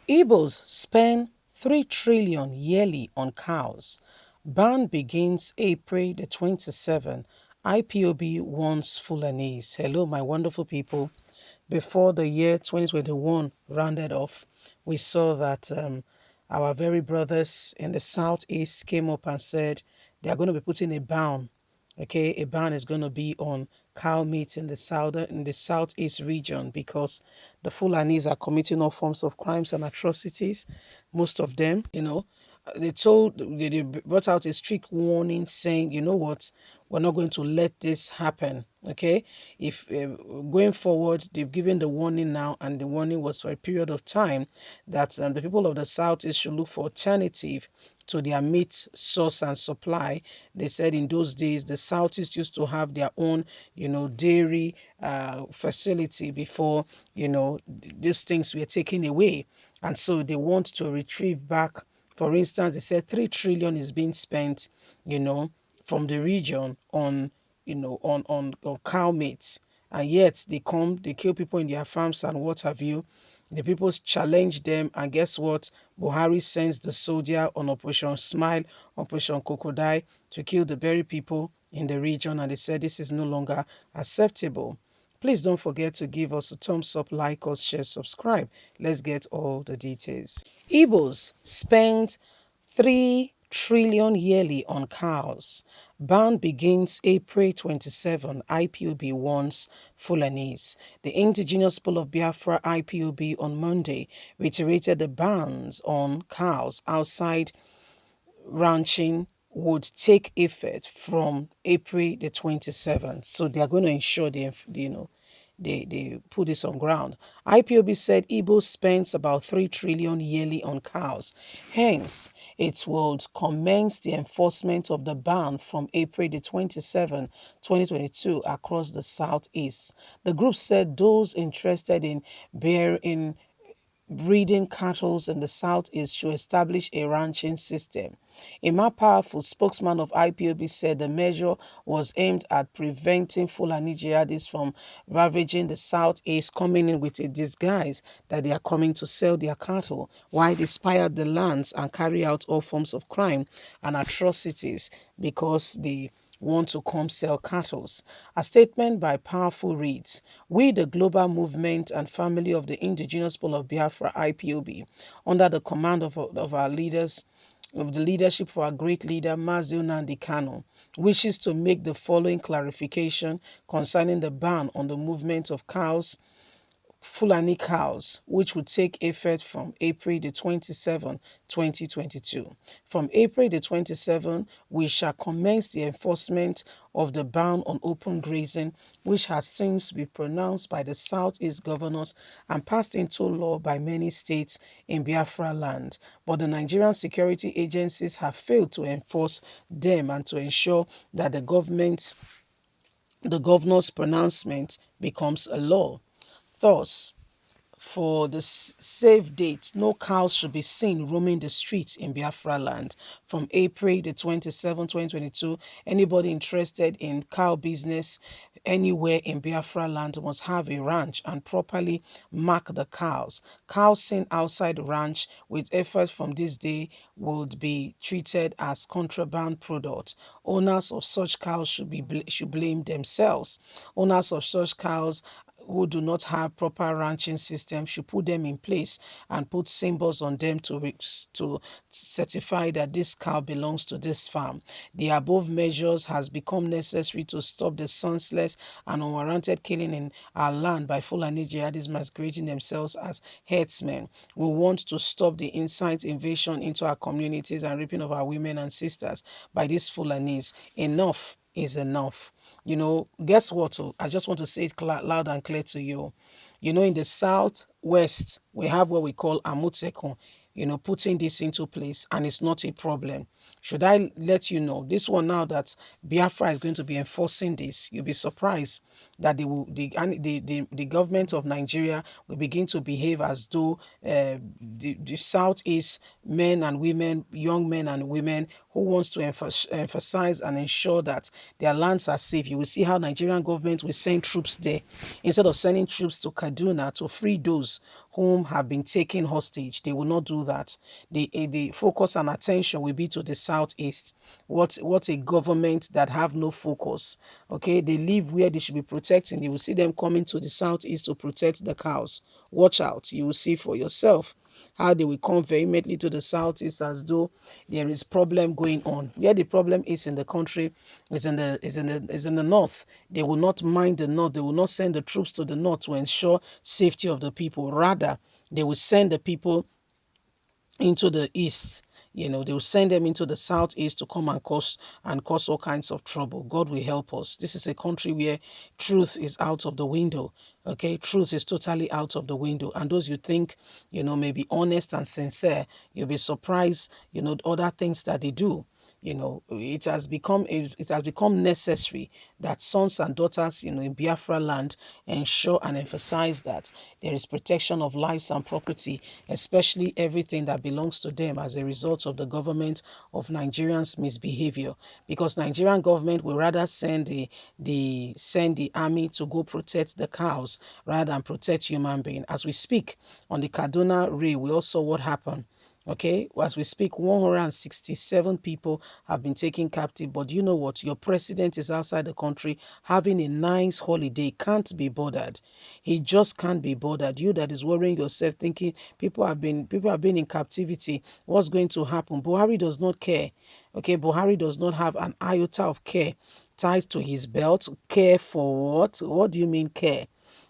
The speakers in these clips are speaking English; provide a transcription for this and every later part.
Igbos spend 3 trillion yearly on cows. Ban begins April the 27th. IPOB warns Fulanese. Hello, my wonderful people. Before the year 2021 rounded off, we saw that our very brothers in the southeast came up and said they are going to be putting a ban. Okay, a ban is going to be on cow meat in the southeast region because the Fulanis are committing all forms of crimes and atrocities. Most of them, they brought out a strict warning saying, you know what, we're not going to let this happen. Okay, if going forward, they've given the warning now, and the warning was for a period of time that the people of the southeast should look for alternative to their meat source and supply. They said in those days the southeast used to have their own, dairy facility before, these things were taken away, and so they want to retrieve back. For instance, they said 3 trillion is being spent, you know, from the region on, on cow meat, and yet they kill people in their farms and what have you. The people challenge them, and guess what? Buhari sends the soldier on Operation Smile, Operation Crocodile to kill the very people in the region, and they said this is no longer acceptable. Please don't forget to give us a thumbs up, like us, share, subscribe. Let's get all the details. Igbos spend 3 trillion yearly on cows. Ban begins April 27. IPOB warns Fulanese. The indigenous people of Biafra IPOB on Monday reiterated the bans on cows outside ranching would take effect from April the 27th. So they are going to ensure they put this on ground. IPOB said Igbo spends about 3 trillion yearly on cows. Hence, it will commence the enforcement of the ban from April the 27th, 2022 across the southeast. The group said those interested in breeding cattle in the southeast should establish a ranching system. A more powerful spokesman of IPOB said the measure was aimed at preventing Fulani jihadists from ravaging the southeast, coming in with a disguise that they are coming to sell their cattle, while they spy the lands and carry out all forms of crime and atrocities because they want to come sell cattle. A statement by Powerful reads, "We, the global movement and family of the indigenous people of Biafra, IPOB, under the command of our leaders, of the leadership of our great leader, Mazi Nnamdi Kanu, wishes to make the following clarification concerning the ban on the movement of cows, Fulani cows, which would take effect from April the 27th, 2022. From April the 27th, we shall commence the enforcement of the ban on open grazing, which has since been pronounced by the Southeast governors and passed into law by many states in Biafra land. But the Nigerian security agencies have failed to enforce them and to ensure that the governor's pronouncement becomes a law. Thus, for the safe date, no cows should be seen roaming the streets in Biafra land. From April the 27th, 2022, anybody interested in cow business anywhere in Biafra land must have a ranch and properly mark the cows. Cows seen outside the ranch with effort from this day would be treated as contraband products. Owners of such cows should blame themselves. Owners of such cows who do not have proper ranching system should put them in place and put symbols on them to certify that this cow belongs to this farm. The above measures has become necessary to stop the senseless and unwarranted killing in our land by Fulani jihadis masquerading themselves as herdsmen. We want to stop the incite invasion into our communities and raping of our women and sisters by these Fulanis. Enough is enough. Guess what? I just want to say it loud and clear to you. In the southwest, we have what we call Amuteko, putting this into place, and it's not a problem. Should I let you know this one now that Biafra is going to be enforcing this? You'll be surprised that the government of Nigeria will begin to behave as though the southeast men and women, young men and women who wants to emphasize and ensure that their lands are safe. You will see how Nigerian government will send troops there instead of sending troops to Kaduna to free those whom have been taken hostage. They will not do that. The focus and attention will be to the southeast. What a government that have no focus. Okay, they live where they should be protecting. You will see them coming to the southeast to protect the cows. Watch out. You will see for yourself how they will come vehemently to the southeast as though there is problem going on. Where the problem is in the country is in the north. They will not mind the north. They will not send the troops to the north to ensure safety of the people. Rather, they will send the people into the east. They will send them into the southeast to come and cause all kinds of trouble. God will help us. This is a country where truth is out of the window. Okay, truth is totally out of the window. And those you think, may be honest and sincere, you'll be surprised, other things that they do. It has become necessary that sons and daughters, in Biafra land ensure and emphasize that there is protection of lives and property, especially everything that belongs to them as a result of the government of Nigerians' misbehavior. Because Nigerian government will rather send the army to go protect the cows rather than protect human being. As we speak on the Kaduna Rail, we also what happened. Okay, as we speak, 167 people have been taken captive. But you know what? Your president is outside the country having a nice holiday, can't be bothered. He just can't be bothered. You that is worrying yourself, thinking people have been in captivity. What's going to happen? Buhari does not care. Okay, Buhari does not have an iota of care tied to his belt. Care for what? What do you mean care?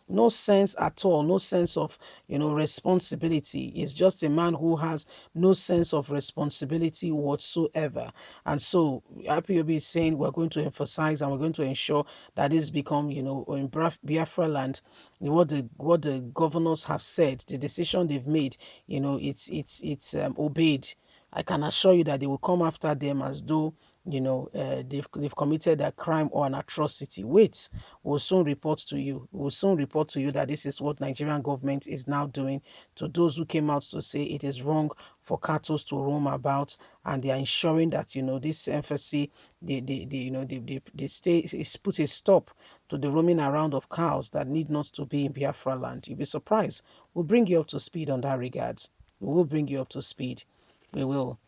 No sense at all, no sense of responsibility. It's just a man who has no sense of responsibility whatsoever. And so IPOB is saying we're going to emphasize and we're going to ensure that this become, in Biafra land, what the governors have said, the decision they've made, it's obeyed. I can assure you that they will come after them as though they've committed a crime or an atrocity. Wait, we'll soon report to you. We'll soon report to you that this is what Nigerian government is now doing to those who came out to say it is wrong for cattle to roam about, and they are ensuring that this emphasis, they stay is put a stop to the roaming around of cows that need not to be in Biafra land. You'll be surprised. We'll bring you up to speed on that regards. We will bring you up to speed. We will.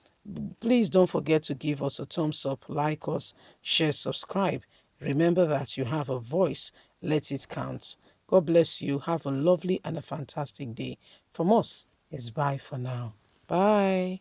Please don't forget to give us a thumbs up, like us, share, subscribe. Remember that you have a voice. Let it count. God bless you. Have a lovely and a fantastic day. From us, it's bye for now. Bye.